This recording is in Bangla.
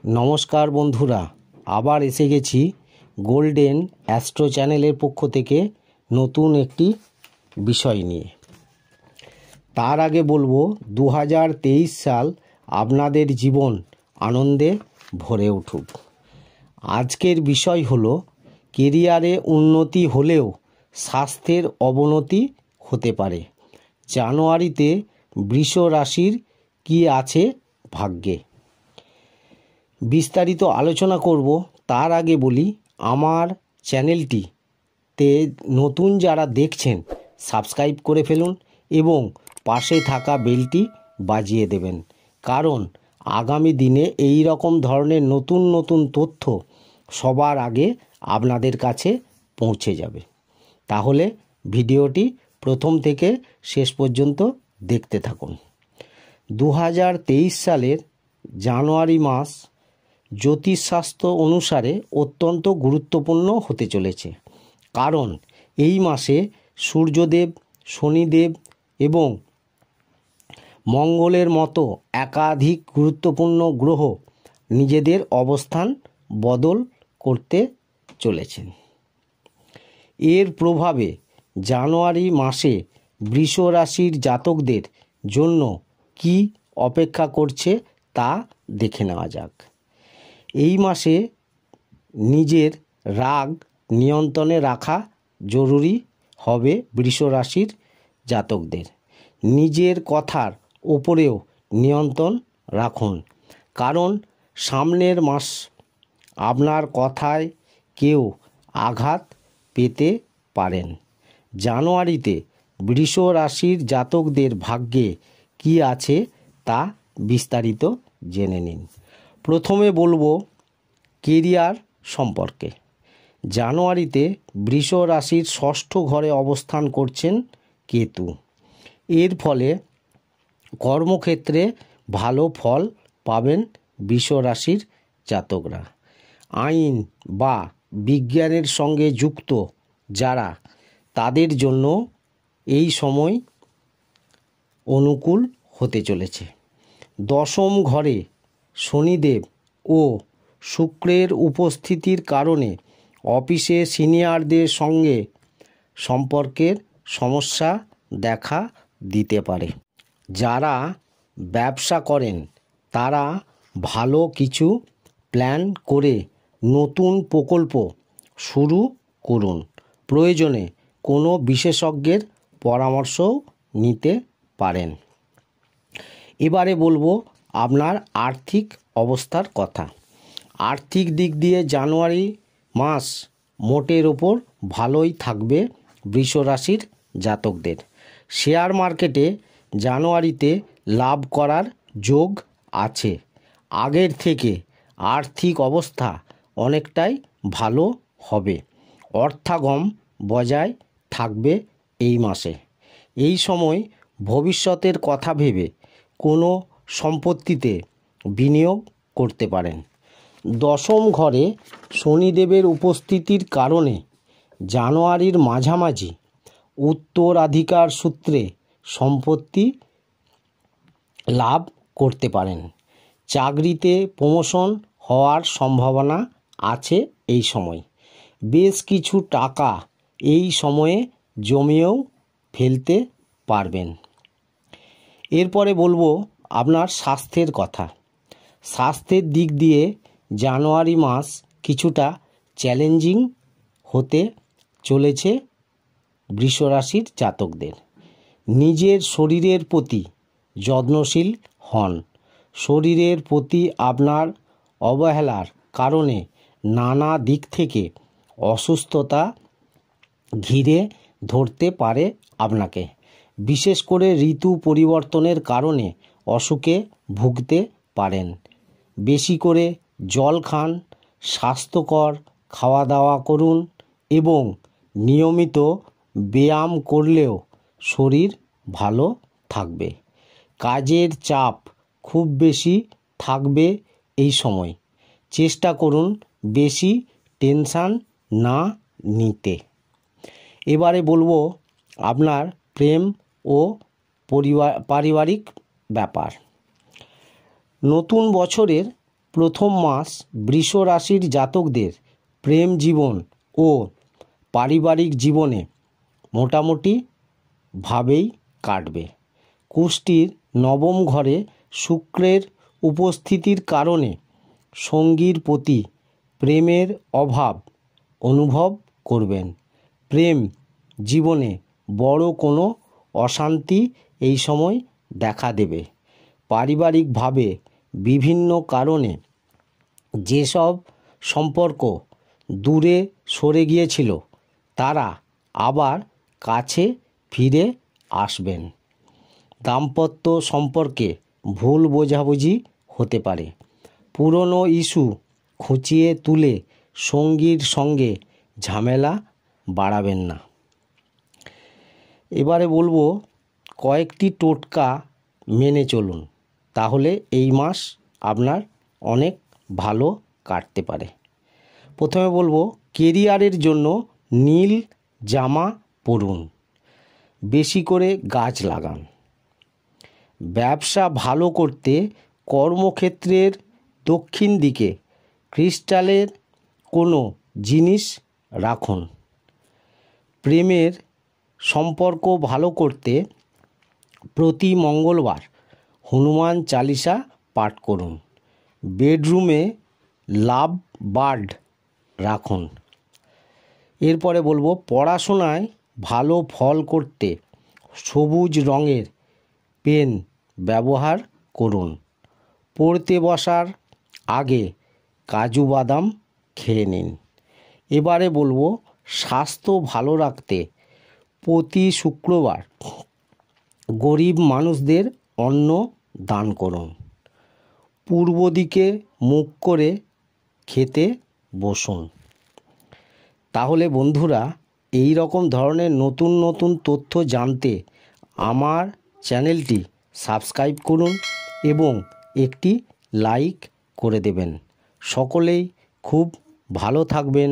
নমস্কার বন্ধুরা, আবার এসে গেছি গোল্ডেন অ্যাস্ট্রো চ্যানেলের পক্ষ থেকে নতুন একটি বিষয় নিয়ে। তার আগে বলবো 2023 সাল আপনাদের জীবন আনন্দে ভরে উঠুক। আজকের বিষয় হলো কেরিয়ারে উন্নতি হলেও স্বাস্থ্যের অবনতি হতে পারে। জানুয়ারিতে বৃষ রাশির কী আছে ভাগ্যে, বিস্তারিত আলোচনা করব। তার আগে বলি, আমার চ্যানেলটিতে নতুন যারা দেখছেন সাবস্ক্রাইব করে ফেলুন এবং পাশে থাকা বেলটি বাজিয়ে দেবেন, কারণ আগামী দিনে এই রকম ধরনের নতুন নতুন তথ্য সবার আগে আপনাদের কাছে পৌঁছে যাবে। তাহলে ভিডিওটি প্রথম থেকে শেষ পর্যন্ত দেখতে থাকুন। 2023 সালের জানুয়ারি মাস জ্যোতিষশাস্ত্র অনুসারে অত্যন্ত গুরুত্বপূর্ণ হতে চলেছে, কারণ এই মাসে সূর্যদেব, শনিদেব এবং মঙ্গলের মতো একাধিক গুরুত্বপূর্ণ গ্রহ নিজেদের অবস্থান বদল করতে চলেছেন। এর প্রভাবে জানুয়ারি মাসে বৃষ রাশির জাতকদের জন্য কি অপেক্ষা করছে তা দেখে নেওয়া যাক। এই মাসে নিজের রাগ নিয়ন্ত্রণে রাখা জরুরি হবে বৃষ রাশির জাতকদের। নিজের কথার ওপরেও নিয়ন্ত্রণ রাখুন, কারণ সামনের মাস আপনার কথায় কেউ আঘাত পেতে পারেন। জানুয়ারিতে বৃষ রাশির জাতকদের ভাগ্যে কি আছে তা বিস্তারিত জেনে নিন। প্রথমে বলবো কেরিয়ার সম্পর্কে। জানুয়ারিতে বৃষ রাশির ষষ্ঠ ঘরে অবস্থান করছেন কেতু। এর ফলে কর্মক্ষেত্রে ভালো ফল পাবেন বৃষ রাশির জাতকরা। আইন বা বিজ্ঞানের সঙ্গে যুক্ত যারা, তাদের জন্য এই সময় অনুকূল হতে চলেছে। দশম ঘরে শনিদেব ও শুক্রের উপস্থিতির কারণে অফিসে সিনিয়রদের সঙ্গে সম্পর্কের সমস্যা দেখা দিতে পারে। যারা ব্যবসা করেন তারা ভালো কিছু প্ল্যান করে নতুন প্রকল্প শুরু করুন। প্রয়োজনে কোনো বিশেষজ্ঞের পরামর্শও নিতে পারেন। এবারে বলবো আপনার আর্থিক অবস্থার কথা। আর্থিক দিক দিয়ে জানুয়ারি মাস মোটের ওপর ভালোই থাকবে বৃষ রাশির জাতকদের। শেয়ার মার্কেটে জানুয়ারিতে লাভ করার যোগ আছে। আগের থেকে আর্থিক অবস্থা অনেকটাই ভালো হবে। অর্থাগম বজায় থাকবে এই মাসে। এই সময় ভবিষ্যতের কথা ভেবে কোনো সম্পত্তিতে বিনিয়োগ করতে পারেন। দশম ঘরে শনিদেবের উপস্থিতির কারণে জানুয়ারির মাঝামাঝি উত্তরাধিকার সূত্রে সম্পত্তি লাভ করতে পারেন। চাকরিতে প্রমোশন হওয়ার সম্ভাবনা আছে এই সময়। বেশ কিছু টাকা এই সময়ে জমিয়েও ফেলতে পারবেন। এরপরে বলবো আপনার স্বাস্থ্যের কথা। স্বাস্থ্যের দিক দিয়ে জানুয়ারি মাস কিছুটা চ্যালেঞ্জিং হতে চলেছে বৃষ রাশির জাতকদের। নিজের শরীরের প্রতি যত্নশীল হন। শরীরের প্রতি আপনার অবহেলার কারণে নানা দিক থেকে অসুস্থতা ঘিরে ধরতে পারে আপনাকে। বিশেষ করে ঋতু পরিবর্তনের কারণে অসুখে ভুগতে পারেন। বেশি করে জল খান, স্বাস্থ্যকর খাওয়া দাওয়া করুন এবং নিয়মিত ব্যায়াম করলেও শরীর ভালো থাকবে। কাজের চাপ খুব বেশি থাকবে এই সময়। চেষ্টা করুন বেশি টেনশন না নিতে। এবারে বলবো আপনার প্রেম ও পারিবারিক ব্যাপার। নতুন বছরের প্রথম মাস বৃষ রাশির জাতকদের প্রেম জীবন ও পারিবারিক জীবনে মোটামুটি ভাবেই কাটবে। কুষ্টির নবম ঘরে শুক্রের উপস্থিতির কারণে সঙ্গীর প্রতি প্রেমের অভাব অনুভব করবেন। প্রেম জীবনে বড় কোনো অশান্তি এই সময় দেখা দেবে। পারিবারিকভাবে বিভিন্ন কারণে যেসব সম্পর্ক দূরে সরে গিয়েছিল তারা আবার কাছে ফিরে আসবেন। দাম্পত্য সম্পর্কে ভুল বোঝাবুঝি হতে পারে। পুরনো ইস্যু খুঁচিয়ে তুলে সঙ্গীর সঙ্গে ঝামেলা বাড়াবেন না। এবারে বলবো কয়েকটি টোটকা মেনে চলুন, তাহলে এই মাস আপনার অনেক ভালো কাটতে পারে। প্রথমে বলবো কেরিয়ারের জন্য নীল জামা পরুন, বেশি করে গাছ লাগান। ব্যবসা ভালো করতে কর্মক্ষেত্রের দক্ষিণ দিকে ক্রিস্টালের কোনো জিনিস রাখুন। প্রেমের সম্পর্ক ভালো করতে প্রতি মঙ্গলবার হনুমান চালিসা পাঠ করুন। বেডরুমে লাভ বার্ড রাখুন। এরপরে বলবো পড়াশোনায় ভালো ফল করতে সবুজ রঙের পেন ব্যবহার করুন। পড়তে বসার আগে কাজু বাদাম খেয়ে নিন। এবারে বলবো স্বাস্থ্য ভালো রাখতে প্রতি শুক্রবার গরিব মানুষদের অন্ন দান করুন। পূর্ব দিকে মুখ করে খেতে বসুন। তাহলে বন্ধুরা, এই রকম ধরনের নতুন নতুন তথ্য জানতে আমার চ্যানেলটি সাবস্ক্রাইব করুন এবং একটি লাইক করে দেবেন। সকলেই খুব ভালো থাকবেন।